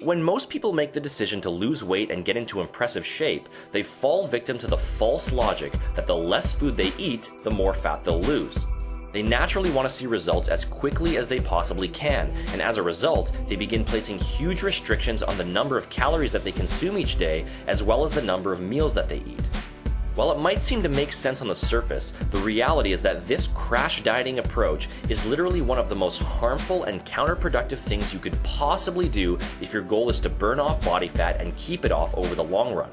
When most people make the decision to lose weight and get into impressive shape, they fall victim to the false logic that the less food they eat, the more fat they'll lose. They naturally want to see results as quickly as they possibly can, and as a result, they begin placing huge restrictions on the number of calories that they consume each day, as well as the number of meals that they eat. While it might seem to make sense on the surface, the reality is that this crash dieting approach is literally one of the most harmful and counterproductive things you could possibly do if your goal is to burn off body fat and keep it off over the long run.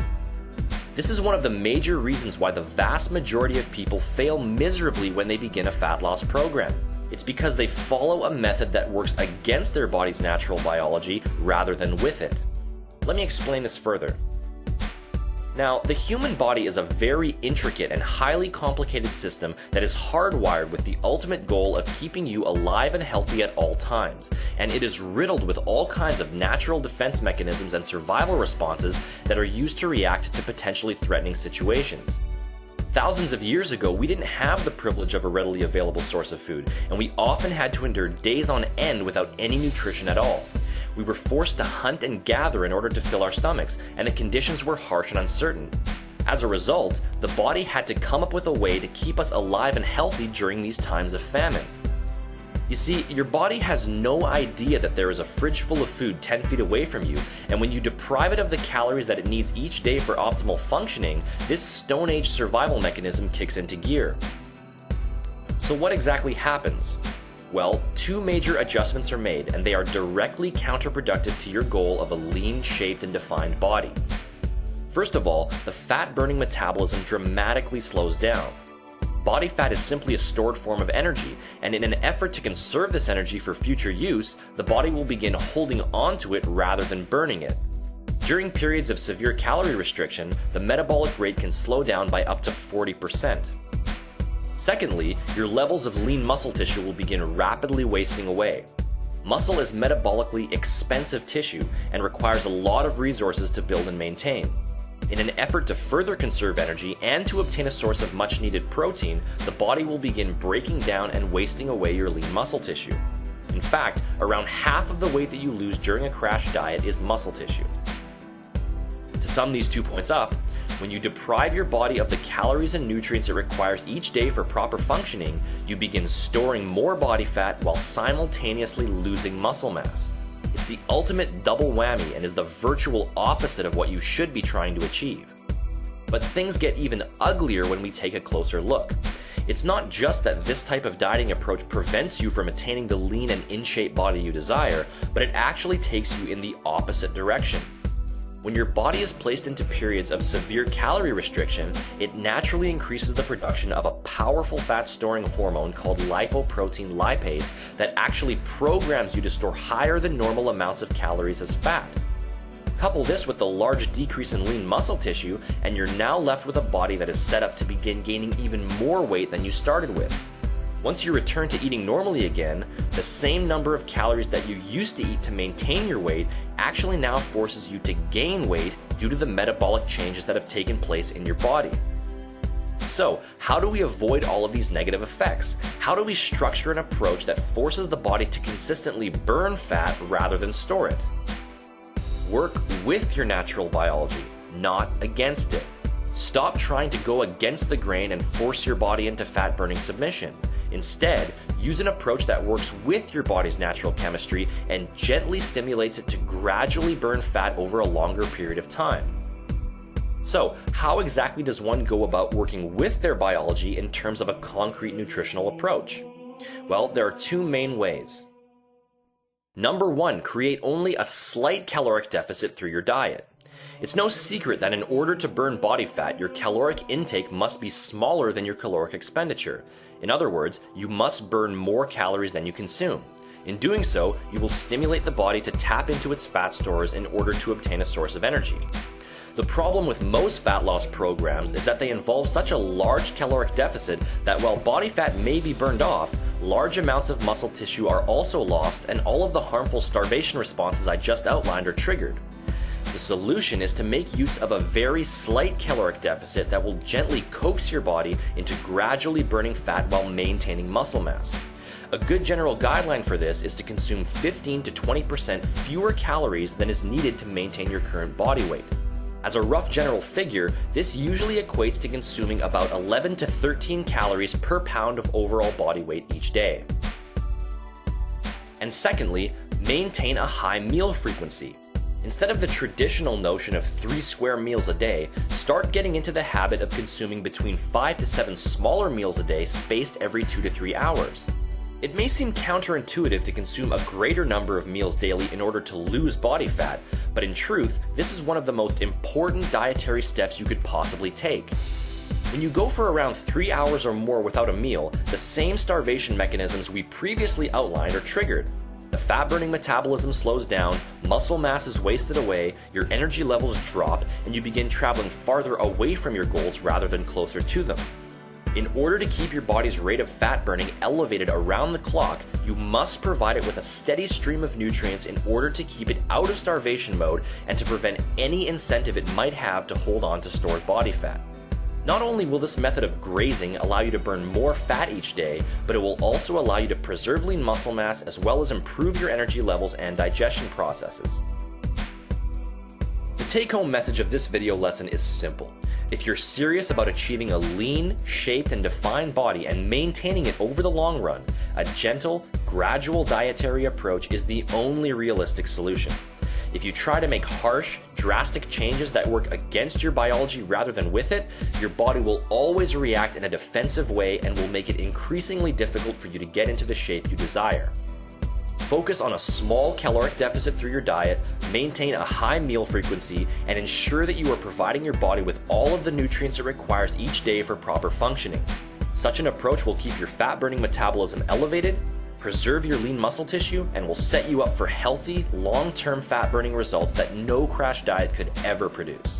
This is one of the major reasons why the vast majority of people fail miserably when they begin a fat loss program. It's because they follow a method that works against their body's natural biology rather than with it. Let me explain this further. Now, the human body is a very intricate and highly complicated system that is hardwired with the ultimate goal of keeping you alive and healthy at all times, and it is riddled with all kinds of natural defense mechanisms and survival responses that are used to react to potentially threatening situations. Thousands of years ago, we didn't have the privilege of a readily available source of food, and we often had to endure days on end without any nutrition at all. We were forced to hunt and gather in order to fill our stomachs, and the conditions were harsh and uncertain. As a result, the body had to come up with a way to keep us alive and healthy during these times of famine. You see, your body has no idea that there is a fridge full of food 10 feet away from you, and when you deprive it of the calories that it needs each day for optimal functioning, this Stone Age survival mechanism kicks into gear. So what exactly happens? Well, two major adjustments are made, and they are directly counterproductive to your goal of a lean, shaped, and defined body. First of all, the fat-burning metabolism dramatically slows down. Body fat is simply a stored form of energy, and in an effort to conserve this energy for future use, the body will begin holding onto it rather than burning it. During periods of severe calorie restriction, the metabolic rate can slow down by up to 40%. Secondly, your levels of lean muscle tissue will begin rapidly wasting away. Muscle is metabolically expensive tissue and requires a lot of resources to build and maintain. In an effort to further conserve energy and to obtain a source of much needed protein, the body will begin breaking down and wasting away your lean muscle tissue. In fact, around half of the weight that you lose during a crash diet is muscle tissue. To sum these 2 points up, when you deprive your body of the calories and nutrients it requires each day for proper functioning, you begin storing more body fat while simultaneously losing muscle mass. It's the ultimate double whammy and is the virtual opposite of what you should be trying to achieve. But things get even uglier when we take a closer look. It's not just that this type of dieting approach prevents you from attaining the lean and in-shape body you desire, but it actually takes you in the opposite direction. When your body is placed into periods of severe calorie restriction, it naturally increases the production of a powerful fat-storing hormone called lipoprotein lipase that actually programs you to store higher than normal amounts of calories as fat. Couple this with the large decrease in lean muscle tissue, and you're now left with a body that is set up to begin gaining even more weight than you started with. Once you return to eating normally again, the same number of calories that you used to eat to maintain your weight actually now forces you to gain weight due to the metabolic changes that have taken place in your body. So, how do we avoid all of these negative effects? How do we structure an approach that forces the body to consistently burn fat rather than store it? Work with your natural biology, not against it. Stop trying to go against the grain and force your body into fat-burning submission. Instead, use an approach that works with your body's natural chemistry and gently stimulates it to gradually burn fat over a longer period of time. So, how exactly does one go about working with their biology in terms of a concrete nutritional approach? Well, there are two main ways. Number one, create only a slight caloric deficit through your diet. It's no secret that in order to burn body fat, your caloric intake must be smaller than your caloric expenditure. In other words, you must burn more calories than you consume. In doing so, you will stimulate the body to tap into its fat stores in order to obtain a source of energy. The problem with most fat loss programs is that they involve such a large caloric deficit that while body fat may be burned off, large amounts of muscle tissue are also lost and all of the harmful starvation responses I just outlined are triggered. The solution is to make use of a very slight caloric deficit that will gently coax your body into gradually burning fat while maintaining muscle mass. A good general guideline for this is to consume 15 to 20% fewer calories than is needed to maintain your current body weight. As a rough general figure, this usually equates to consuming about 11 to 13 calories per pound of overall body weight each day. And secondly, maintain a high meal frequency. Instead of the traditional notion of 3 square meals a day, start getting into the habit of consuming between 5 to 7 smaller meals a day spaced every 2 to 3 hours. It may seem counterintuitive to consume a greater number of meals daily in order to lose body fat, but in truth, this is one of the most important dietary steps you could possibly take. When you go for around 3 hours or more without a meal, the same starvation mechanisms we previously outlined are triggered. The fat-burning metabolism slows down, muscle mass is wasted away, your energy levels drop, and you begin traveling farther away from your goals rather than closer to them. In order to keep your body's rate of fat burning elevated around the clock, you must provide it with a steady stream of nutrients in order to keep it out of starvation mode and to prevent any incentive it might have to hold on to stored body fat. Not only will this method of grazing allow you to burn more fat each day, but it will also allow you to preserve lean muscle mass as well as improve your energy levels and digestion processes. The take-home message of this video lesson is simple. If you're serious about achieving a lean, shaped, and defined body and maintaining it over the long run, a gentle, gradual dietary approach is the only realistic solution. If you try to make harsh, drastic changes that work against your biology rather than with it, your body will always react in a defensive way and will make it increasingly difficult for you to get into the shape you desire. Focus on a small caloric deficit through your diet, maintain a high meal frequency, and ensure that you are providing your body with all of the nutrients it requires each day for proper functioning. Such an approach will keep your fat-burning metabolism elevated, preserve your lean muscle tissue, and will set you up for healthy, long-term fat-burning results that no crash diet could ever produce.